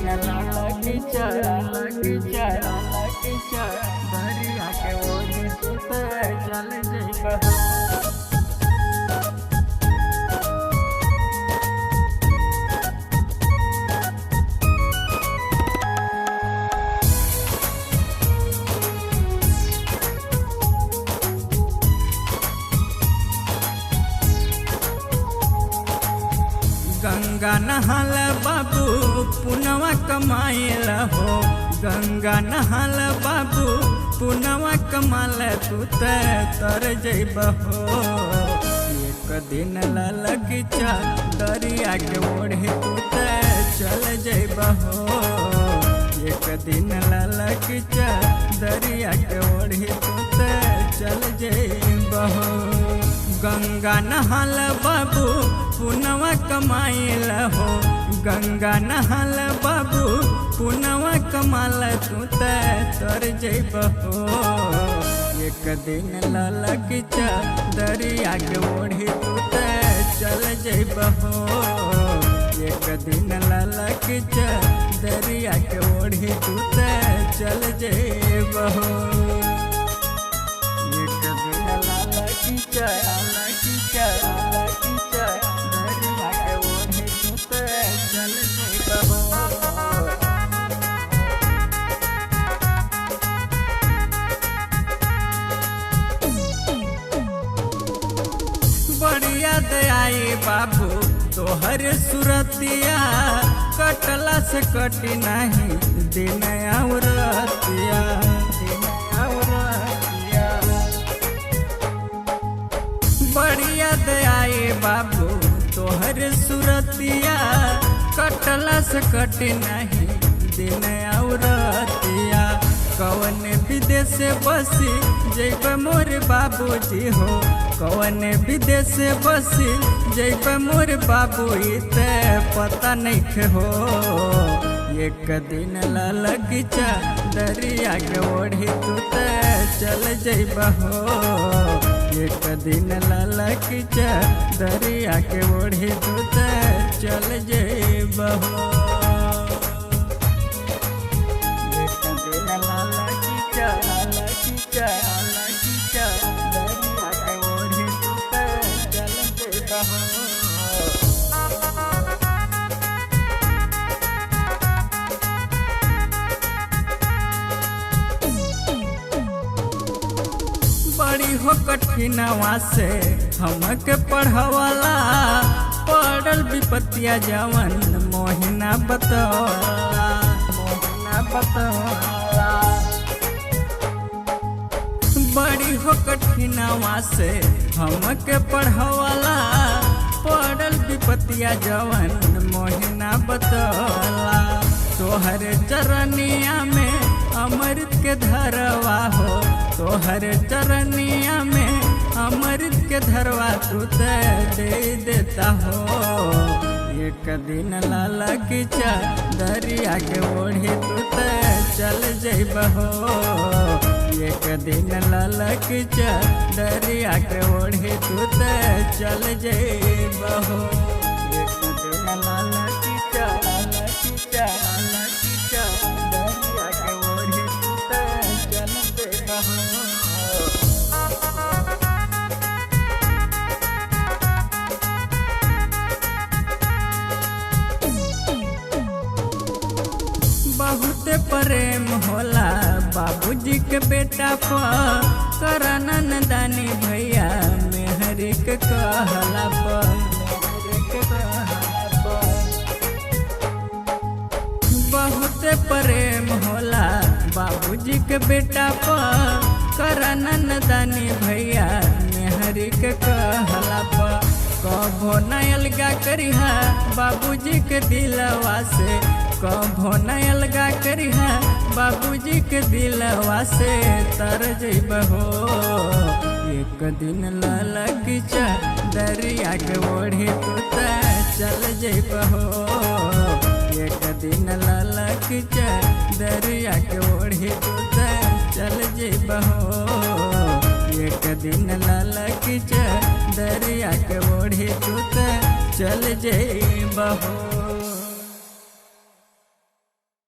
दिन लगी दरिया के ओरी सुते चल जइबा। गंगा नहाल बाबू पुनवा कमाइल हो, गंगा नहाल बाबू पुनवा कमाल तू तर जइब हो। एक दिन लगी दरिया के ओढ़े तू चल जइब हो। एक दिन लगी दरिया के ओढ़े तू चल जइब हो। गंगा नहाल बाबू पुनवा कमाइल हो, गंगा नहाल बाबू पुनवा कमाल तू तर जइब हो। एक दिन लगी दरिया के ओढ़ी तू चल जइब हो। एक दिन लगी दरिया के ओढ़ी तू चल जइब हो। एक दिन लगी दरिया के ओढ़ी तू चल जइब हो। बढ़िया दयाई बाबू तोहर सुरतिया, कटला से कटी नहीं दिन औरतिया। बढ़िया दयाई बाबू तोहर सुरतिया, कटला से कटी नहीं दिन औरतिया। कौन विदेश बसी जइब मोर बाबूजी हो, कौन विदेश बसी जइब मोर बाबू ते पता नहीं हो। एक दिन लगी दरिया के ओढ़ी तू चल जइब हो। एक दिन लगी दरिया के ओढ़ी तू चल जइब हो। बड़ी हो कठिनवा से हमके पढ़वाला, पढ़ल विपत्तिया जवन मोहिना बतौला। बड़ी हो कठिनवा से हमके पढ़वाला, पढ़ल विपत्तिया जवन मोहिना बतौला। तोहर चरनिया में अमृत के धरवा हो, तोहर चरनिया में अमृत के धरवा तू दे देता हो। एक दिन लगी दरिया के ओढ़ी तू चल जइब हो। एक दिन लगी दरिया के ओढ़ी तू चल जइब हो। एक दिन लगी दरिया के ओढ़ी तू चल जइब हो। बहुत प्रेम होला बाबूजी के बेटा पर, करनन दानी भैया मेहरी के कहला पर। बहुत प्रेम होला बाबूजी के बेटा पर, करनन दानी भैया मेहरी के कहला पर। कभो न अलगा करिहा बाबूजी के दिलवा से, कभो न अलगा करिहा बाबूजी के दिलवा से तर जइब हो। एक दिन लगी दरिया के ओढ़ी तू चल जइब हो। एक दिन लगी दरिया के ओढ़ी तू चल जइब हो। एक दिन लगी दरिया के ओढ़ी तू चल जइब हो।